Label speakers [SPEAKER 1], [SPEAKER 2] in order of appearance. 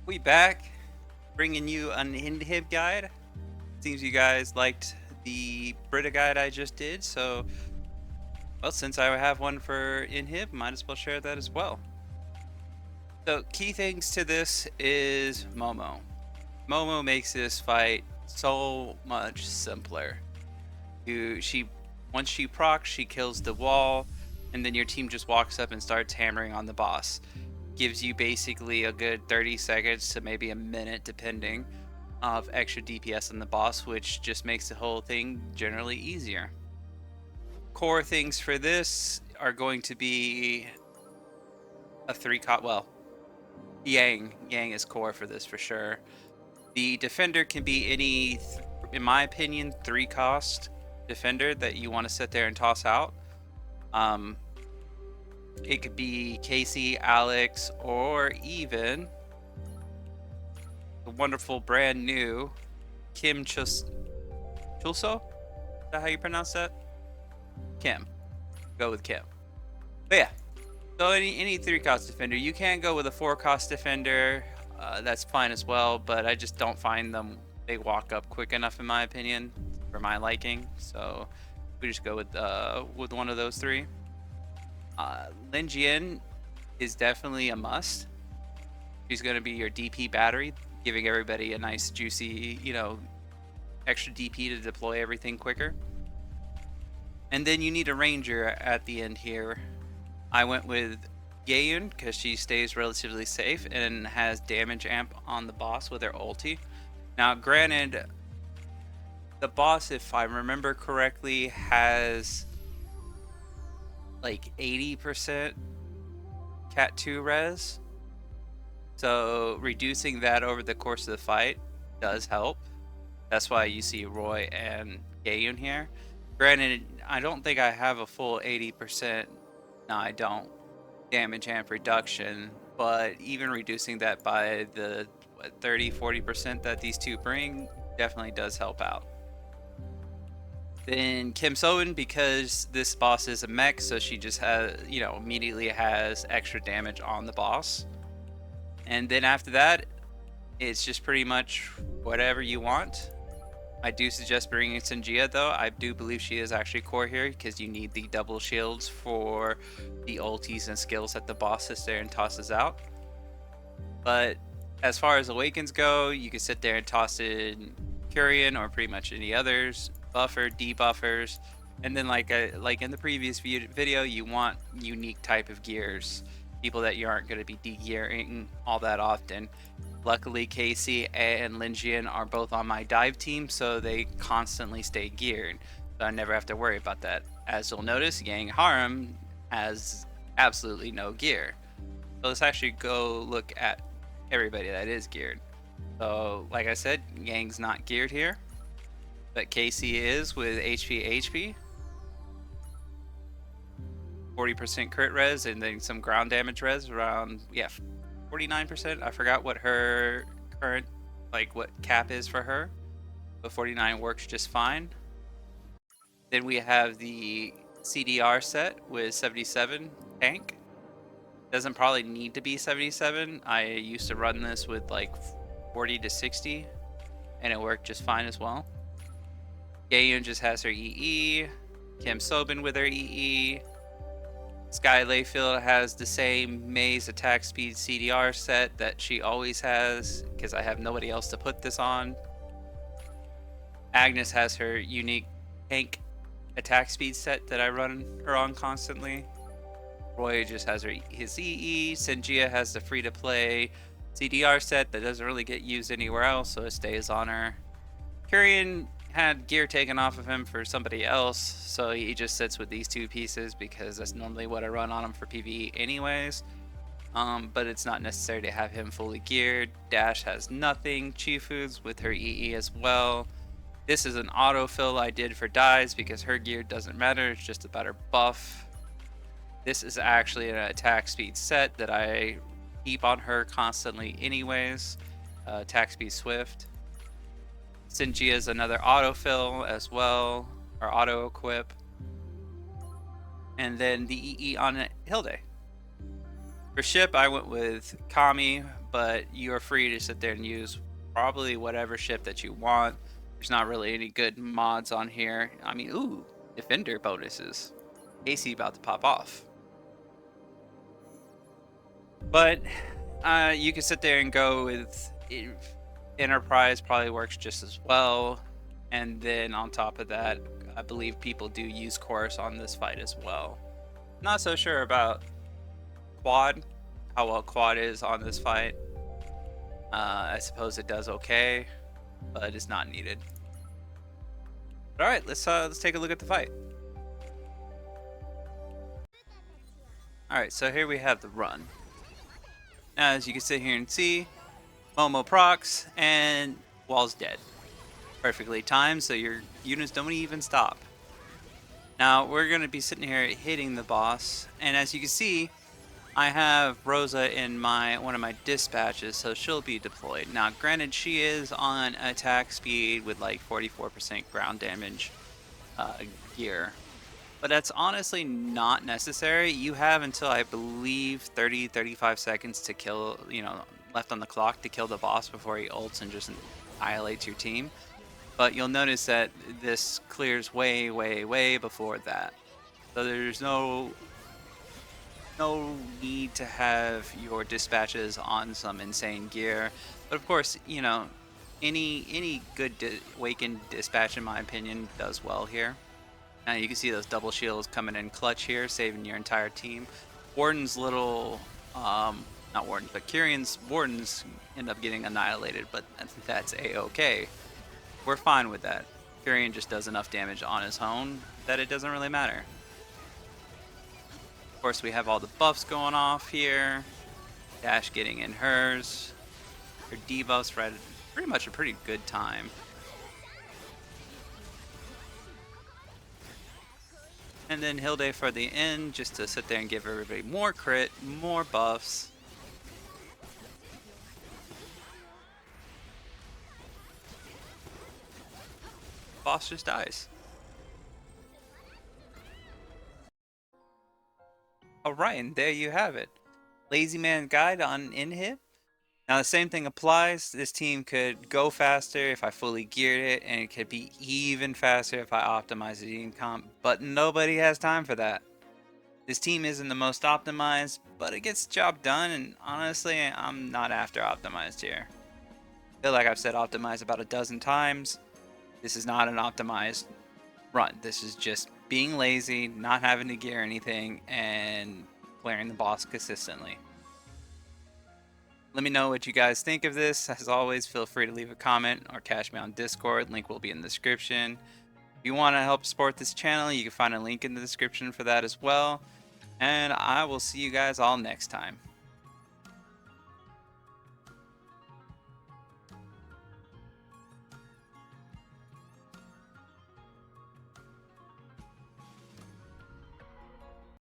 [SPEAKER 1] We back, bringing you an Inhib guide. Seems you guys liked the Brita guide I just did, so well, since I have one for Inhib, might as well share that as well. So key things to this is Momo. Momo makes this fight so much simpler. Once she procs, she kills the wall, and then your team just walks up and starts hammering on the boss. Gives you basically a good 30 seconds to maybe a minute, depending, of extra DPS on the boss, which just makes the whole thing generally easier. Core things for this are going to be a 3-cost. Well, Yang is core for this for sure. The defender can be any, in my opinion, 3-cost defender that you want to sit there and toss out. It could be Casey, Alex, or even the wonderful brand new Kim Chulso? Is that how you pronounce that? Kim. Go with Kim. But yeah, so any 3-cost defender. You can go with a 4-cost defender. That's fine as well, but I just don't find them, they walk up quick enough in my opinion, for my liking. So we just go with one of those three. Lin Jian is definitely a must. She's going to be your DP battery, giving everybody a nice juicy, extra DP to deploy everything quicker. And then you need a ranger at the end here. I went with Yayun because she stays relatively safe and has damage amp on the boss with her ulti. Now, granted, the boss, if I remember correctly, has like 80% Cat 2 res. So reducing that over the course of the fight does help. That's why you see Roy and Gayun here. Granted, I don't think I have a full 80%. No, I don't. Damage amp reduction, but even reducing that by the 30-40% that these two bring definitely does help out. Then Kim Soen, because this boss is a mech, so she just has, immediately has extra damage on the boss. And then after that, it's just pretty much whatever you want. I do suggest bringing Sinjia though. I do believe she is actually core here because you need the double shields for the ultis and skills that the boss sits there and tosses out. But as far as awakens go, you can sit there and toss in Curian or pretty much any others, buffer, debuffers, and then like in the previous video, you want unique type of gears, people that you aren't going to be de-gearing all that often. Luckily, Casey and Lin Jian are both on my dive team, so they constantly stay geared, so I never have to worry about that. As you'll notice, Yang Harem has absolutely no gear. So let's actually go look at everybody that is geared. So like I said, Yang's not geared here, but Casey is with HP, 40% crit res, and then some ground damage res around, 49%. I forgot what her current, what cap is for her, but 49 works just fine. Then we have the CDR set with 77 tank. Doesn't probably need to be 77. I used to run this with 40 to 60, and it worked just fine as well. Gayun just has her EE. Kim Sobin with her EE. Sky Layfield has the same Maze attack speed CDR set that she always has because I have nobody else to put this on. Agnes has her unique tank attack speed set that I run her on constantly. Roy just has his EE. Sinjia has the free to play CDR set that doesn't really get used anywhere else, so it stays on her. Curian had gear taken off of him for somebody else, so he just sits with these two pieces because that's normally what I run on him for PvE anyways. But it's not necessary to have him fully geared. Dash has nothing. Chifu's with her EE as well. This is an autofill I did for Dies because her gear doesn't matter, it's just about her buff. This is actually an attack speed set that I keep on her constantly anyways. Attack speed Swift. Sinjia is another autofill as well, or auto equip. And then the EE on Hilde. For ship, I went with Kami, but you are free to sit there and use probably whatever ship that you want. There's not really any good mods on here. I mean, ooh, defender bonuses. AC about to pop off. But you can sit there and go with Enterprise, probably works just as well. And then on top of that, I believe people do use Chorus on this fight as well. Not so sure about Quad, how well Quad is on this fight. I suppose it does okay, but it's not needed. But all right, let's take a look at the fight. All right, so here we have the run. Now, as you can sit here and see, Momo procs and Wall's dead. Perfectly timed, so your units don't even stop. Now we're gonna be sitting here hitting the boss, and as you can see, I have Rosa in one of my dispatches, so she'll be deployed. Now, granted, she is on attack speed with like 44% ground damage gear, but that's honestly not necessary. You have until, I believe, 35 seconds to kill, left on the clock to kill the boss before he ults and just annihilates your team. But you'll notice that this clears way, way, way before that. So there's no need to have your dispatches on some insane gear. But of course, any good Awakened dispatch, in my opinion, does well here. Now you can see those double shields coming in clutch here, saving your entire team. Warden's little, not Warden, but Kyrion's Wardens end up getting annihilated, but that's a-okay. We're fine with that. Kyrion just does enough damage on his own that it doesn't really matter. Of course, we have all the buffs going off here. Dash getting in hers. Her debuffs right at pretty much a pretty good time. And then Hilde for the end, just to sit there and give everybody more crit, more buffs. Boss just dies. Alright, and there you have it. Lazy Man Guide on Inhib. Now the same thing applies. This team could go faster if I fully geared it, and it could be even faster if I optimize the team comp, but nobody has time for that. This team isn't the most optimized, but it gets the job done, and honestly, I'm not after optimized here. I feel like I've said optimized about a dozen times. This is not an optimized run. This is just being lazy, not having to gear anything, and clearing the boss consistently. Let me know what you guys think of this. As always, feel free to leave a comment or catch me on Discord. Link will be in the description. If you want to help support this channel, you can find a link in the description for that as well. And I will see you guys all next time.